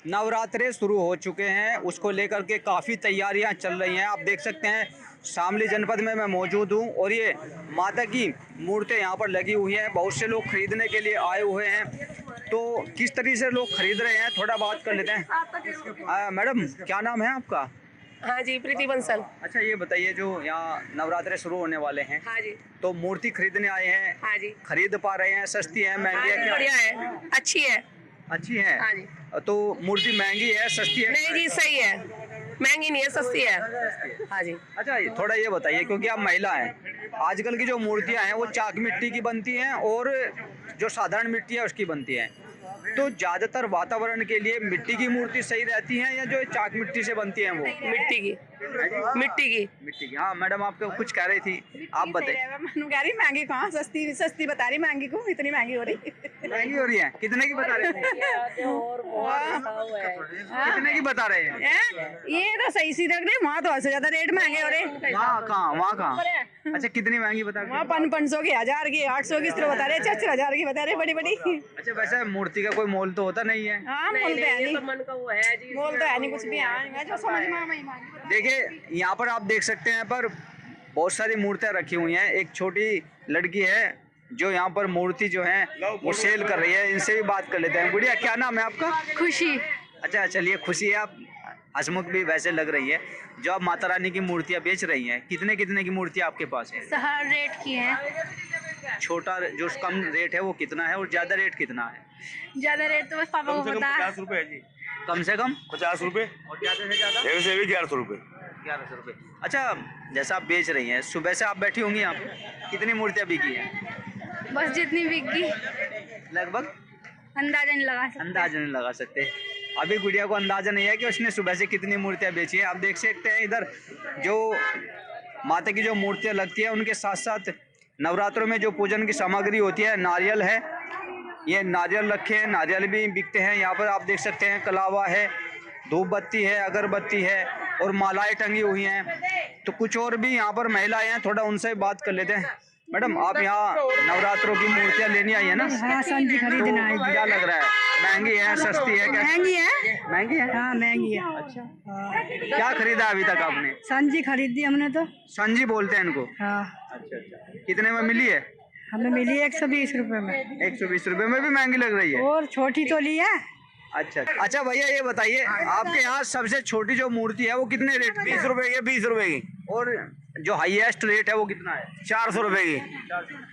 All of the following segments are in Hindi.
नवरात्रे शुरू हो चुके हैं, उसको लेकर के काफ़ी तैयारियां चल रही हैं। आप देख सकते हैं शामली जनपद में मैं मौजूद हूं और ये माता की मूर्तें यहां पर लगी हुई हैं। बहुत से लोग खरीदने के लिए आए हुए हैं, तो किस तरीके से लोग खरीद रहे हैं थोड़ा बात कर लेते हैं। मैडम क्या नाम है आपका? हाँ जी, प्रीति बंसल। अच्छा ये बताइए, जो यहाँ नवरात्रे शुरू होने वाले हैं, हाँ जी, तो मूर्ति खरीदने आए हैं, हाँ जी, खरीद पा रहे हैं? सस्ती है, महंगी है, हाँ, क्या बढ़िया है, अच्छी है। अच्छी है? हाँ जी। तो मूर्ति महंगी है, सस्ती है? नहीं जी, सही है, महंगी नहीं है, सस्ती है। हाँ जी। अच्छा थोड़ा ये बताइए, क्योंकि आप महिला हैं, आजकल की जो मूर्तियां हैं वो चाक मिट्टी की बनती हैं और जो साधारण मिट्टी है उसकी बनती हैं, तो ज़्यादातर वातावरण के लिए मिट्टी की मूर्ति सही रहती है या जो चाक मिट्टी से बनती हैं वो? मिट्टी की, मिट्टी की। मिट्टी की। हाँ मैडम, आप कुछ कह रही थी, आप बताइए। मनु कह रही महंगी कहाँ, सस्ती सस्ती बता रही, महंगी को इतनी महंगी हो रही। महंगी हो रही है? कितने की बता रहे हैं? कितने की बता रहे हैं? ये तो सही सी रख रही, वहाँ तो उससे ज्यादा रेट महंगे हो रहे। वहाँ कहाँ? अच्छा कितनी महंगी बता रहे हैं? वहाँ 500 की, 1000 की, 800 की इस तरह बता रहे, 4000 की बता रहे, बड़ी बड़ी। अच्छा वैसे मूर्ति का कोई मोल तो होता नहीं है? हाँ मोल तो है नहीं, मन का वो है जी, मोल तो है नहीं कुछ भी। हाँ जो समझ में वही मांगी। देखिए यहाँ पर आप देख सकते हैं, पर बहुत सारी मूर्तियाँ रखी हुई हैं। एक छोटी लड़की है जो यहाँ पर मूर्ति जो है वो सेल कर रही है, इनसे भी बात कर लेते हैं। गुड़िया क्या नाम है आपका? खुशी। अच्छा चलिए, खुशी है, आप हंसमुख भी वैसे लग रही है। जो आप माता रानी की मूर्तियाँ बेच रही हैं, कितने कितने की मूर्तियाँ आपके पास है? हर रेट की है। छोटा जो कम रेट है वो कितना है और ज़्यादा रेट कितना है? ज्यादा रेट तो बस पापा को पता है। 50 रुपए है जी। कम से कम 50 रुपए और ज़्यादा से ज़्यादा वैसे भी 1100 रुपए। 1100 रुपये। अच्छा जैसा आप बेच रही हैं, सुबह से आप बैठी होंगी यहाँ पे, कितनी मूर्तियाँ बिकी हैं? बस जितनी बिकी लगभग अंदाजा नहीं लगा सकते। अंदाजा नहीं लगा सकते। अभी गुड़िया को अंदाजा नहीं है कि उसने सुबह से कितनी मूर्तियाँ बेची हैं। आप देख सकते हैं इधर जो माता की जो मूर्तियाँ लगती है, उनके साथ साथ नवरात्रों में जो पूजन की सामग्री होती है, नारियल है, ये नारियल रखे हैं, नारियल भी बिकते हैं यहाँ पर। आप देख सकते हैं कलावा है, धूप बत्ती है, अगरबत्ती है और मालाएं टंगी हुई हैं। तो कुछ और भी यहाँ पर महिलाएं हैं, थोड़ा उनसे बात कर लेते हैं। मैडम आप यहाँ नवरात्रों की मूर्तियाँ लेनी आई है ना? हाँ संजी खरीदना है। तो क्या लग रहा है, महंगी है, सस्ती है, कैसी? महंगी है, महंगी है? हाँ महंगी है। क्या खरीदा अभी तक आपने? संजी खरीदी हमने तो। संजी बोलते हैं इनको? हाँ अच्छा। कितने में मिली है? हमें मिली 120 रुपए में। 120 रुपए में भी महंगी लग रही है? और छोटी तो ली है। अच्छा भैया ये बताइए, आपके यहाँ सबसे छोटी जो मूर्ति है वो कितने रेट? 20 रुपए की, 20 रुपए की। और जो हाईएस्ट रेट है वो कितना है? 400 रुपए की।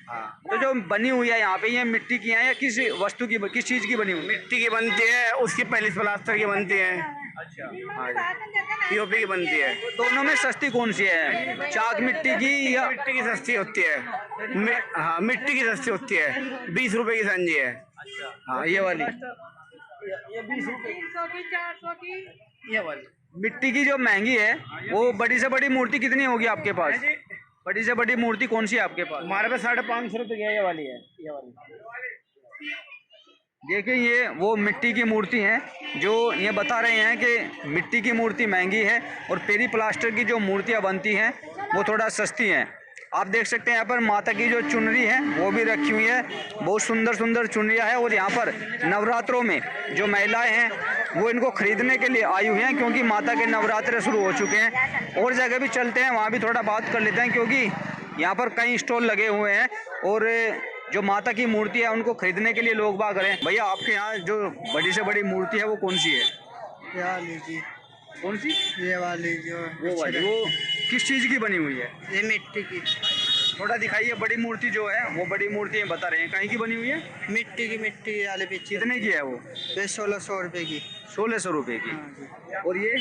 हाँ। तो जो बनी हुई है यहाँ पे, ये मिट्टी की है या किस वस्तु की, किस चीज की बनी हुई है? मिट्टी की बनती है, उसकी पहले प्लास्टर की बनती है। अच्छा। हाँ पीओपी की बनती है। दोनों में सस्ती कौन सी है, चाक मिट्टी की या? मिट्टी की सस्ती होती है। हाँ मिट्टी की सस्ती होती है, 20 रुपए की संजी है। हाँ ये वाली, ये 20 रुपए की, 400 की, ये वाली। मिट्टी की जो महंगी है वो बड़ी से बड़ी मूर्ति कितनी होगी आपके पास? बड़ी से बड़ी मूर्ति कौन सी है आपके पास? हमारे पास 550 रुपए की है, ये वाली है, ये वाली। देखिए ये वो मिट्टी की मूर्ति है, जो ये बता रहे हैं कि मिट्टी की मूर्ति महंगी है और पेरी प्लास्टर की जो मूर्तियाँ बनती हैं वो थोड़ा सस्ती हैं। आप देख सकते हैं यहाँ पर माता की जो चुनरी है वो भी रखी हुई है, बहुत सुंदर सुंदर चुनरियाँ है। और यहाँ पर नवरात्रों में जो महिलाएं हैं वो इनको खरीदने के लिए आई हुई हैं, क्योंकि माता के नवरात्रे शुरू हो चुके हैं। और जगह भी चलते हैं, वहाँ भी थोड़ा बात कर लेते हैं, क्योंकि यहाँ पर कई स्टॉल लगे हुए हैं और जो माता की मूर्ति है उनको खरीदने के लिए लोग बाग करें। भैया आपके यहाँ जो बड़ी से बड़ी मूर्ति है वो कौन सी है? ये वाली जी। कौन सी? ये वाली जो वो वाली, वो किस चीज़ की बनी हुई है? ये मिट्टी की। थोड़ा दिखाइए। बड़ी मूर्ति जो है वो बड़ी मूर्ति बता रहे हैं, कहीं की बनी हुई है? मिट्टी की वाले पीछे। कितने की है वो? ये 1600 रुपए की। 1600 रुपये की। हाँ जी। और ये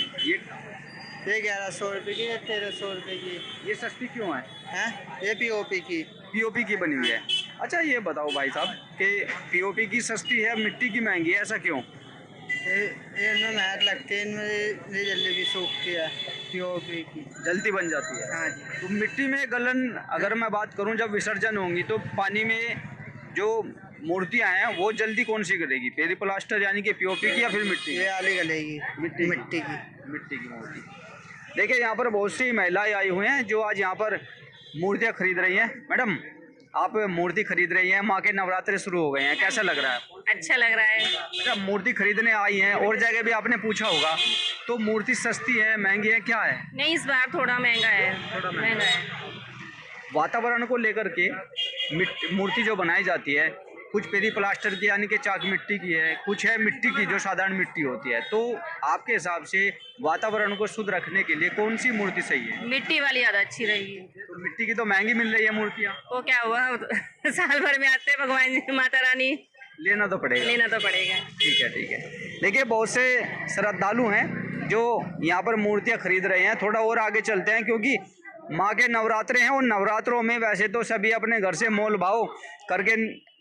1100 रुपए की, 1300 रुपए की। ये सस्ती क्यों है? हैं? ये पीओपी की। पीओपी की बनी हुई है। अच्छा ये बताओ भाई साहब कि पीओपी की सस्ती है, मिट्टी की महंगी है, ऐसा क्यों? इनमें मेहनत लगती है, इनमें ये जल्दी भी सूखती है। पीओपी की जल्दी बन जाती है। हाँ जी। तो मिट्टी में गलन, अगर मैं बात करूं जब विसर्जन होंगी तो पानी में जो मूर्तियां हैं वो जल्दी कौन सी करेगी, पेरी प्लास्टर यानी कि पीओपी की या फिर मिट्टी? ये वाली गलेगी। मिट्टी मिट्टी की। मिट्टी की मूर्ति। देखिए यहाँ पर बहुत सी महिलाएं आई हुई हैं जो आज यहाँ पर मूर्तियाँ खरीद रही हैं। मैडम आप मूर्ति खरीद रही हैं, माँ के नवरात्रे शुरू हो गए हैं, कैसा लग रहा है आपको? अच्छा लग रहा है। अच्छा, मूर्ति खरीदने आई हैं और जगह भी आपने पूछा होगा, तो मूर्ति सस्ती है, महंगी है, क्या है? नहीं, इस बार थोड़ा महंगा है। थोड़ा महंगा महंगा है। वातावरण को लेकर के मूर्ति जो बनाई जाती है, कुछ पेरी प्लास्टर की यानी कि चाक मिट्टी की है, कुछ है मिट्टी की जो साधारण मिट्टी होती है। तो आपके हिसाब से वातावरण को शुद्ध रखने के लिए कौन सी मूर्ति सही है? मिट्टी वाली ज़्यादा अच्छी रहेगी। तो मिट्टी की तो महंगी मिल रही है मूर्तियाँ, वो क्या हुआ, साल भर में आते हैं भगवान जी, माता रानी, लेना तो पड़ेगा। लेना तो पड़ेगा। ठीक है, ठीक है। देखिए, बहुत से श्रद्धालु हैं जो यहाँ पर मूर्तियाँ खरीद रहे हैं। थोड़ा और आगे चलते हैं, क्योंकि माँ के नवरात्रे हैं और नवरात्रों में वैसे तो सभी अपने घर से मोल भाव करके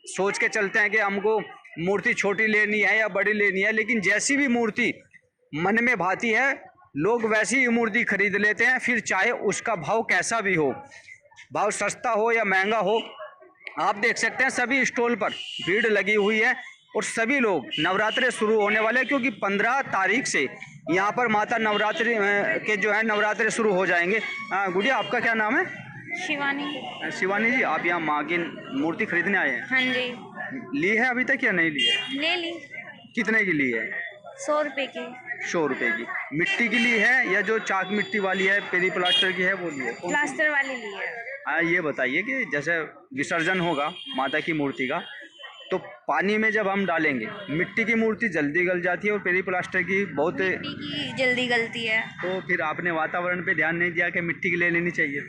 सोच के चलते हैं कि हमको मूर्ति छोटी लेनी है या बड़ी लेनी है, लेकिन जैसी भी मूर्ति मन में भाती है लोग वैसी ही मूर्ति खरीद लेते हैं, फिर चाहे उसका भाव कैसा भी हो, भाव सस्ता हो या महंगा हो। आप देख सकते हैं सभी स्टॉल पर भीड़ लगी हुई है और सभी लोग, नवरात्रे शुरू होने वाले हैं, क्योंकि 15 तारीख से यहाँ पर माता नवरात्रि के जो है नवरात्रे शुरू हो जाएंगे। गुड़िया, आपका क्या नाम है? शिवानी। शिवानी जी, आप यहाँ माँ की मूर्ति खरीदने आए हैं? हाँ जी। ली है अभी तक या नहीं ली है? ले ली। कितने की ली है? 100 रुपए की। 100 रुपए की। मिट्टी की ली है या जो चाक मिट्टी वाली है, पेरी प्लास्टर की है, वो ली है? प्लास्टर वाली ली है। ये बताइए कि जैसे विसर्जन होगा माता की मूर्ति का, तो पानी में जब हम डालेंगे, मिट्टी की मूर्ति जल्दी गल जाती है और पेरी प्लास्टर की बहुत, मिट्टी की जल्दी गलती है। तो फिर आपने वातावरण पे ध्यान नहीं दिया कि मिट्टी की ले लेनी चाहिए?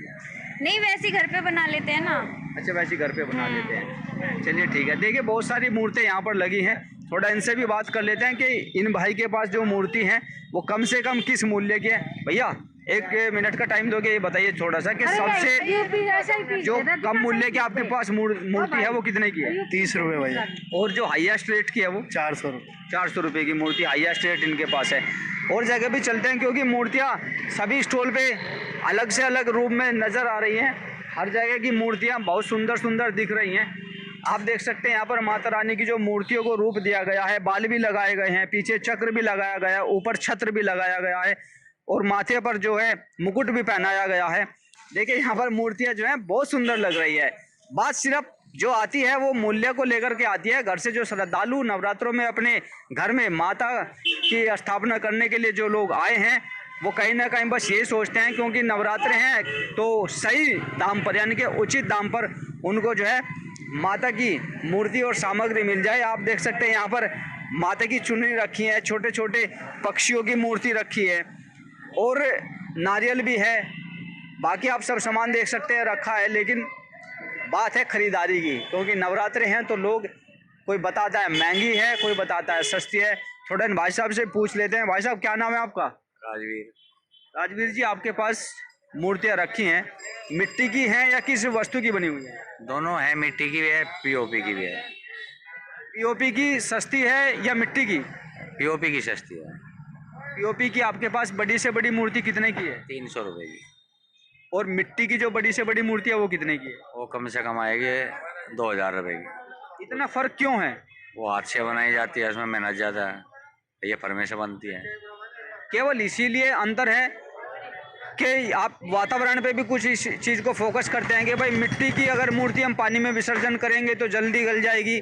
नहीं, वैसे ही घर पे बना लेते हैं ना। अच्छा, वैसे घर पे बना लेते हैं। चलिए ठीक है। देखिए, बहुत सारी मूर्तियाँ यहाँ पर लगी हैं, थोड़ा इनसे भी बात कर लेते हैं कि इन भाई के पास जो मूर्ति है वो कम से कम किस मूल्य की है। भैया, 1 मिनट का टाइम दोगे, ये बताइए थोड़ा सा कि सबसे जो कम मूल्य की आपके पास मूर्ति है वो कितने की है? 30 रुपये भैया। और जो हाईएस्ट रेट की है वो? 400 रुपये। 400 रुपये की मूर्ति हाईएस्ट रेट इनके पास है। और जगह भी चलते हैं, क्योंकि मूर्तियाँ सभी स्टॉल पे अलग से अलग रूप में नज़र आ रही हैं। हर जगह की मूर्तियाँ बहुत सुंदर सुंदर दिख रही हैं। आप देख सकते हैं यहाँ पर माता रानी की जो मूर्तियों को रूप दिया गया है, बाल भी लगाए गए हैं, पीछे चक्र भी लगाया गया है, ऊपर छत्र भी लगाया गया है और माथे पर जो है मुकुट भी पहनाया गया है। देखिए, यहाँ पर मूर्तियाँ जो हैं बहुत सुंदर लग रही है। बात सिर्फ जो आती है वो मूल्य को लेकर के आती है। घर से जो श्रद्धालु नवरात्रों में अपने घर में माता की स्थापना करने के लिए जो लोग आए हैं, वो कहीं ना कहीं बस ये सोचते हैं क्योंकि नवरात्रे हैं तो सही दाम पर यानी कि उचित दाम पर उनको जो है माता की मूर्ति और सामग्री मिल जाए। आप देख सकते हैं यहाँ पर माता की चुनरी रखी है, छोटे छोटे पक्षियों की मूर्ति रखी है और नारियल भी है। बाकी आप सब सामान देख सकते हैं रखा है, लेकिन बात है खरीदारी की, क्योंकि नवरात्रे हैं तो लोग, कोई बताता है महंगी है, कोई बताता है सस्ती है। थोड़ा इन भाई साहब से पूछ लेते हैं। भाई साहब, क्या नाम है आपका? राजवीर। राजवीर जी, आपके पास मूर्तियाँ रखी हैं, मिट्टी की हैं या किस वस्तु की बनी हुई है? दोनों है, मिट्टी की भी है, पीओपी की भी है। पीओपी की सस्ती है या मिट्टी की? पीओपी की सस्ती है। पीओपी की आपके पास बड़ी से बड़ी मूर्ति कितने की है? 300 रुपये की। और मिट्टी की जो बड़ी से बड़ी मूर्ति है वो कितने की है? वो कम से कम आएगी 2000 रुपये की। इतना फर्क क्यों है? वो हाथ से बनाई जाती है, उसमें मेहनत ज़्यादा है, ये फर्मे से बनती है। केवल इसीलिए अंतर है कि आप वातावरण पे भी कुछ इस चीज़ को फोकस करते हैं कि भाई मिट्टी की अगर मूर्ति हम पानी में विसर्जन करेंगे तो जल्दी गल जाएगी,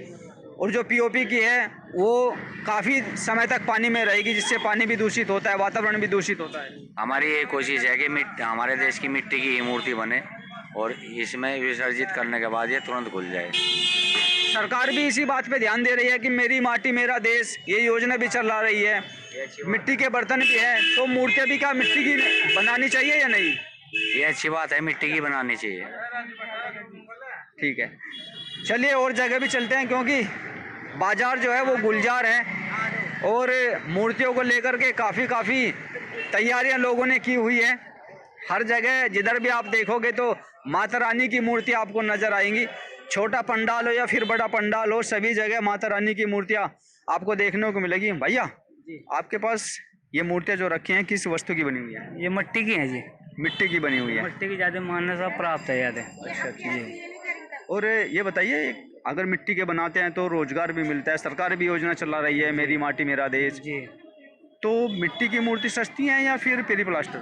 और जो पीओपी की है वो काफ़ी समय तक पानी में रहेगी, जिससे पानी भी दूषित होता है, वातावरण भी दूषित होता है। हमारी ये कोशिश है कि हमारे देश की मिट्टी की ही मूर्ति बने और इसमें विसर्जित करने के बाद ये तुरंत घुल जाए। सरकार भी इसी बात पे ध्यान दे रही है कि मेरी माटी मेरा देश, ये योजना भी चला रही है। मिट्टी के बर्तन भी हैं, तो मूर्तियाँ भी क्या मिट्टी की बनानी चाहिए या नहीं? ये अच्छी बात है, मिट्टी की बनानी चाहिए। ठीक है, चलिए और जगह भी चलते हैं, क्योंकि बाजार जो है वो गुलजार है और मूर्तियों को लेकर के काफ़ी तैयारियां लोगों ने की हुई है। हर जगह जिधर भी आप देखोगे तो माता रानी की मूर्ति आपको नज़र आएंगी। छोटा पंडाल हो या फिर बड़ा पंडाल हो, सभी जगह माता रानी की मूर्तियां आपको देखने को मिलेगी। भैया, आपके पास ये मूर्तियाँ जो रखी हैं किस वस्तु की बनी हुई है? ये मिट्टी की है जी। मिट्टी की बनी हुई है। मिट्टी की ज़्यादा मान्यता प्राप्त है ज़्यादा। अच्छा जी। और ये बताइए, अगर मिट्टी के बनाते हैं तो रोजगार भी मिलता है, सरकार भी योजना चला रही है मेरी माटी मेरा देश जी। तो मिट्टी की मूर्ति सस्ती है या फिर पेरी प्लास्टर?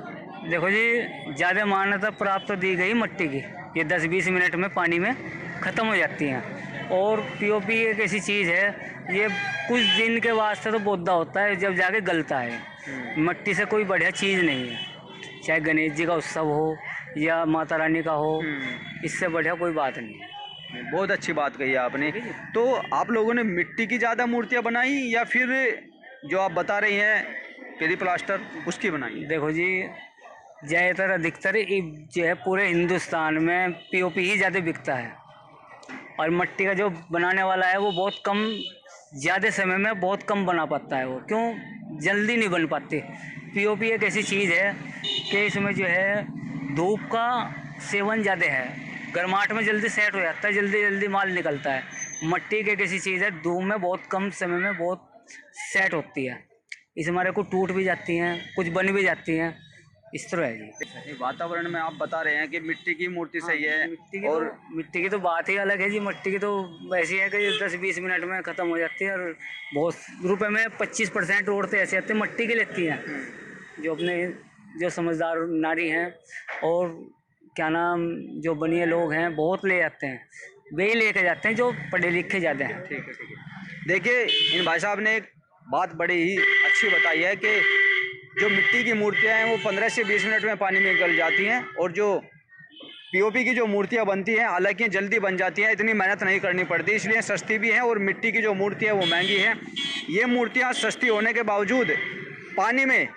देखो जी, ज़्यादा मान्यता प्राप्त तो दी गई मिट्टी की। ये 10-20 मिनट में पानी में ख़त्म हो जाती हैं। और पीओपी एक ऐसी चीज़ है, ये कुछ दिन के वास्ते तो पौधा होता है, जब जाके गलता है। मिट्टी से कोई बढ़िया चीज़ नहीं है, चाहे गणेश जी का उत्सव हो या माता रानी का हो, इससे बढ़िया कोई बात नहीं है। बहुत अच्छी बात कही आपने। तो आप लोगों ने मिट्टी की ज़्यादा मूर्तियाँ बनाई या फिर जो आप बता रही हैं पेरी प्लास्टर उसकी बनाई? देखो जी, ज़्यादातर अधिकतर जो है पूरे हिंदुस्तान में पीओपी ही ज़्यादा बिकता है, और मिट्टी का जो बनाने वाला है वो बहुत कम, ज़्यादा समय में बहुत कम बना पाता है। वो क्यों, जल्दी नहीं बन पाती। पीओपी एक ऐसी चीज़ है कि इसमें जो है धूप का सेवन ज़्यादा है, गर्माहट में जल्दी सेट हो जाता है, जल्दी जल्दी माल निकलता है। मिट्टी की एक ऐसी चीज़ है, धूप में बहुत कम समय में बहुत सेट होती है, इस हमारे को टूट भी जाती हैं, कुछ बन भी जाती हैं, इस तरह है जी। वातावरण में आप बता रहे हैं कि मिट्टी की मूर्ति सही है, और मिट्टी की तो बात ही अलग है जी। मिट्टी की तो ऐसी है कि 10-20 मिनट में ख़त्म हो जाती है, और बहुत रुपए में 25% औरतें ऐसे आती हैं मिट्टी की लेती हैं, जो अपने जो समझदार नारी हैं और क्या नाम जो बनिए लोग हैं बहुत ले जाते हैं, वे ही लेके जाते हैं जो पढ़े लिखे ज़्यादा हैं। ठीक है। देखिए, इन भाई साहब ने एक बात बड़ी ही अच्छी बताई है कि जो मिट्टी की मूर्तियां हैं वो 15 से 20 मिनट में पानी में गल जाती हैं, और जो पीओपी की जो मूर्तियां बनती हैं हालांकि जल्दी बन जाती हैं, इतनी मेहनत नहीं करनी पड़ती, इसलिए सस्ती भी हैं। और मिट्टी की जो मूर्ति है वो महंगी है। ये मूर्तियां सस्ती होने के बावजूद पानी में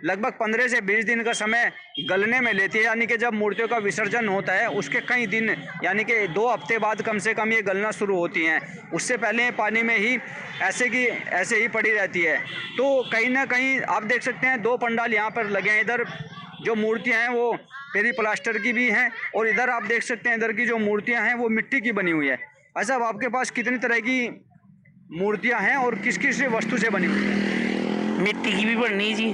लगभग 15 से 20 दिन का समय गलने में लेती है, यानी कि जब मूर्तियों का विसर्जन होता है उसके कई दिन यानी कि 2 हफ्ते बाद कम से कम ये गलना शुरू होती हैं। उससे पहले पानी में ही ऐसे ही पड़ी रहती है। तो कहीं ना कहीं आप देख सकते हैं 2 पंडाल यहाँ पर लगे हैं। इधर जो मूर्तियाँ हैं वो पेरी प्लास्टर की भी हैं, और इधर आप देख सकते हैं इधर की जो मूर्तियाँ हैं वो मिट्टी की बनी हुई है। अच्छा, अब आपके पास कितनी तरह की मूर्तियाँ हैं और किस किस वस्तु से बनी हुई है? मिट्टी की भी बननी जी,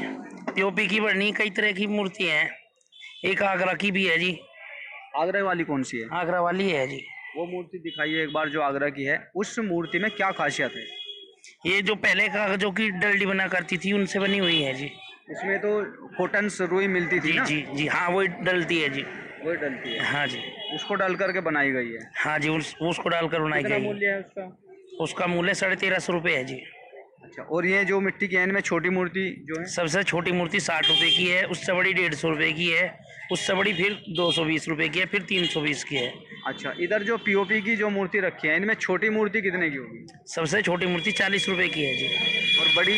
पीओपी की बननी, कई तरह की मूर्ति हैं। एक आगरा की भी है जी। आगरा वाली कौन सी है? आगरा वाली है जी। वो मूर्ति दिखाइए एक बार जो आगरा की है। उस मूर्ति में क्या खासियत है? ये जो पहले कागजों की डलडी बना करती थी उनसे बनी हुई है जी। उसमें तो कॉटन रुई मिलती थी जी ना? जी जी, हाँ वही डलती है जी। वही डलती है? हाँ जी, उसको डाल करके बनाई गई है? हाँ जी, उसको डालकर बनाई कितना गई है। मूल्य है उसका? उसका मूल्य 1350 रुपये है जी। अच्छा, और ये जो मिट्टी की है इनमें छोटी मूर्ति जो है? सबसे छोटी मूर्ति 60 रुपये की है, उससे बड़ी 150 रुपये की है, उससे बड़ी फिर 220 रुपये की है, फिर 320 की है। अच्छा, इधर जो पीओपी की जो मूर्ति रखी है इनमें छोटी मूर्ति कितने की होगी? सबसे छोटी मूर्ति 40 रुपये की है जी। और बड़ी?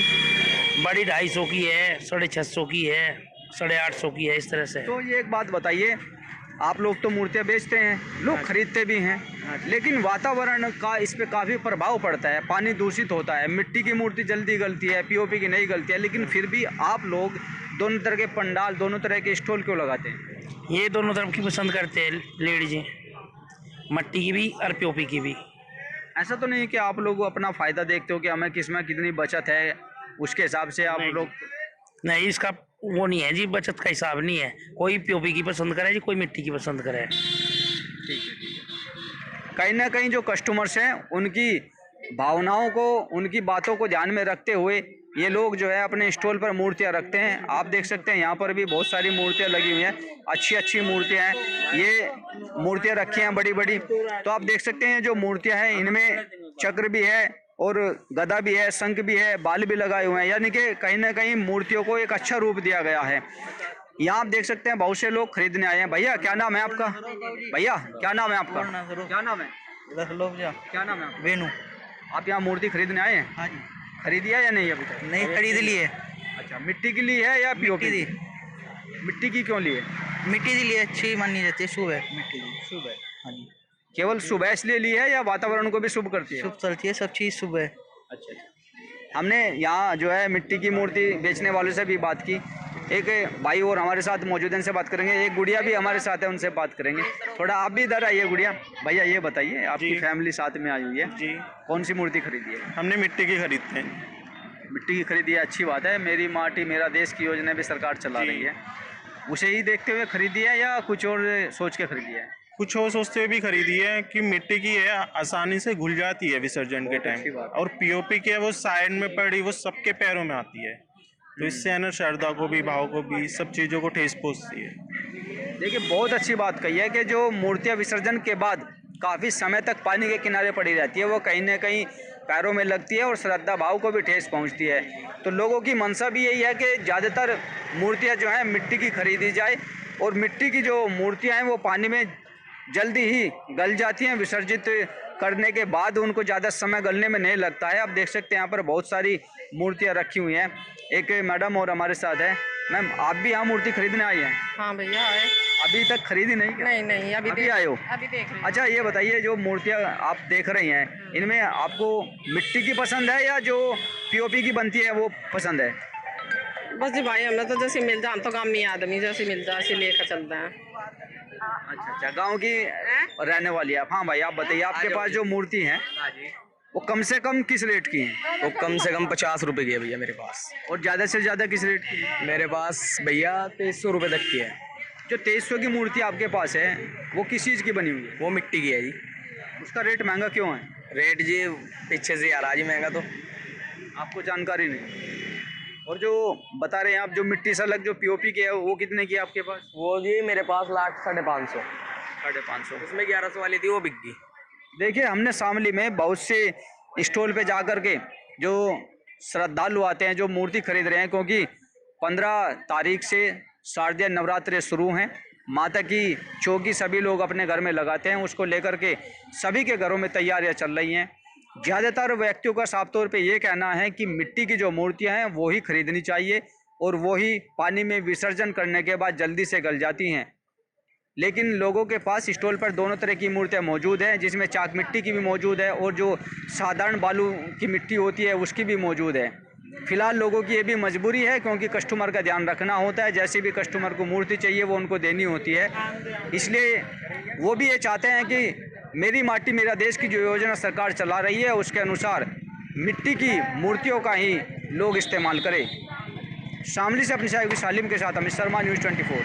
बड़ी 250 की है, 650 की है, 850 की है, इस तरह से। तो ये एक बात बताइए, आप लोग तो मूर्तियाँ बेचते हैं, लोग खरीदते भी हैं, लेकिन वातावरण का इस पे काफ़ी प्रभाव पड़ता है, पानी दूषित होता है, मिट्टी की मूर्ति जल्दी गलती है, पीओपी की नहीं गलती है, लेकिन फिर भी आप लोग दोनों तरह के पंडाल, दोनों तरह के स्टॉल क्यों लगाते हैं? ये दोनों तरफ की पसंद करते हैं लेडीज, मिट्टी की भी और पीओपी की भी। ऐसा तो नहीं कि आप लोग अपना फ़ायदा देखते हो कि हमें किस में कितनी बचत है, उसके हिसाब से आप लोग? नहीं, इसका वो नहीं है जी, बचत का हिसाब नहीं है। कोई पीओपी की पसंद करे जी, कोई मिट्टी की पसंद करे। ठीक है। कहीं ना कहीं जो कस्टमर्स हैं उनकी भावनाओं को, उनकी बातों को ध्यान में रखते हुए ये लोग जो है अपने स्टॉल पर मूर्तियां रखते हैं। आप देख सकते हैं यहाँ पर भी बहुत सारी मूर्तियां लगी हुई हैं, अच्छी अच्छी मूर्तियां हैं। ये मूर्तियां रखी हैं बड़ी बड़ी, तो आप देख सकते हैं जो मूर्तियां हैं इनमें चक्र भी है और गदा भी है, शंख भी है, बाल भी लगाए हुए हैं, यानी कि कहीं ना कहीं मूर्तियों को एक अच्छा रूप दिया गया है। यहाँ आप देख सकते हैं बहुत से लोग खरीदने आए हैं। भैया क्या नाम है आपका? भैया क्या नाम है आपका? क्या नाम है? क्या नाम है आपका? वेणु। आप यहाँ मूर्ति खरीदने आए हैं? हाँ जी। खरीदी है या नहीं अभी तक? नहीं खरीद लिए। अच्छा, मिट्टी की ली है या पीओपी? मिट्टी की क्यों ली है? मिट्टी के लिए अच्छी मानी जाती है, शुभ है मिट्टी की। शुभ है, हाँ जी। केवल शुभ इसलिए ली है या वातावरण को भी शुभ करती है? शुभ चलती है, सब चीज़ शुभ है। अच्छा, हमने यहाँ जो है मिट्टी की मूर्ति बेचने वालों से भी बात की। एक भाई और हमारे साथ मौजूद हैं, उनसे बात करेंगे। एक गुड़िया भी हमारे साथ है, उनसे बात करेंगे। थोड़ा आप भी इधर आइए गुड़िया। भैया ये बताइए, आपकी फैमिली साथ में आई हुई है जी, कौन सी मूर्ति खरीदी है? हमने मिट्टी की खरीदते हैं। मिट्टी की खरीदी है, अच्छी बात है। मेरी माटी मेरा देश की योजना भी सरकार चला रही है, उसे ही देखते हुए खरीदी है या कुछ और सोच के खरीदी है? कुछ और सोचते हुए भी खरीदी है कि मिट्टी की है, आसानी से घुल जाती है विसर्जन के टाइम। और पीओपी की है, वो साइड में पड़ी, वो सबके पैरों में आती है, तो इससे है ना श्रद्धा को भी, भाव को भी, सब चीज़ों को ठेस पहुंचती है। देखिए बहुत अच्छी बात कही है कि जो मूर्तियाँ विसर्जन के बाद काफ़ी समय तक पानी के किनारे पड़ी रहती है, वो कहीं ना कहीं पैरों में लगती है और श्रद्धा भाव को भी ठेस पहुंचती है। तो लोगों की मंशा भी यही है कि ज़्यादातर मूर्तियां जो हैं मिट्टी की खरीदी जाए, और मिट्टी की जो मूर्तियां हैं वो पानी में जल्दी ही गल जाती हैं। विसर्जित करने के बाद उनको ज़्यादा समय गलने में नहीं लगता है। आप देख सकते हैं यहाँ पर बहुत सारी मूर्तियाँ रखी हुई हैं। एक मैडम और हमारे साथ है। मैम, आप भी यहाँ मूर्ति खरीदने आई हैं? हाँ भैया आए। अभी तक खरीदी नहीं क्या? नहीं अभी आए हो? अभी देख रहे हैं। अच्छा, ये बताइए, जो मूर्तियाँ आप देख रही हैं इनमें आपको मिट्टी की पसंद है या जो पीओपी की बनती है वो पसंद है? बस जी भाई, हमें तो जैसे मिल जाए, हम तो गाँव में आदमी जैसे मिल जाए ऐसे लेकर चलते हैं। अच्छा, गांव की रहने वाली आप। हाँ भाई, आप बताइए, आपके पास जो मूर्ति है वो कम से कम किस रेट की है? वो कम से कम 50 रुपए की है भैया मेरे पास। और ज़्यादा से ज़्यादा किस रेट की है? मेरे पास भैया 2300 रुपए तक की है। जो 2300 की मूर्ति आपके पास है वो किस चीज़ की बनी हुई है? वो मिट्टी की है जी। उसका रेट महंगा क्यों है? रेट जी पीछे से आ रहा जी महंगा, तो आपको जानकारी नहीं। और जो बता रहे हैं आप, जो मिट्टी से अलग जो पीओपी की है वो कितने की है आपके पास? वो जी मेरे पास लास्ट 550। 550। उसमें 1100 वाली थी, वो बिक गई। देखिए, हमने शामली में बहुत से स्टॉल पे जा कर के जो श्रद्धालु आते हैं जो मूर्ति खरीद रहे हैं, क्योंकि 15 तारीख से शारदीय नवरात्रि शुरू हैं। माता की चौकी सभी लोग अपने घर में लगाते हैं, उसको लेकर के सभी के घरों में तैयारियां चल रही हैं। ज़्यादातर व्यक्तियों का साफ तौर पे ये कहना है कि मिट्टी की जो मूर्तियां हैं वो ही खरीदनी चाहिए, और वो ही पानी में विसर्जन करने के बाद जल्दी से गल जाती हैं। लेकिन लोगों के पास स्टॉल पर दोनों तरह की मूर्तियां मौजूद हैं, जिसमें चाक मिट्टी की भी मौजूद है और जो साधारण बालू की मिट्टी होती है उसकी भी मौजूद है। फिलहाल लोगों की ये भी मजबूरी है, क्योंकि कस्टमर का ध्यान रखना होता है। जैसे भी कस्टमर को मूर्ति चाहिए वो उनको देनी होती है, इसलिए वो भी ये चाहते हैं कि मेरी माटी मेरा देश की जो योजना सरकार चला रही है उसके अनुसार मिट्टी की मूर्तियों का ही लोग इस्तेमाल करें। शामली से अपने साहिब सालिम के साथ अमित शर्मा, न्यूज़ 24।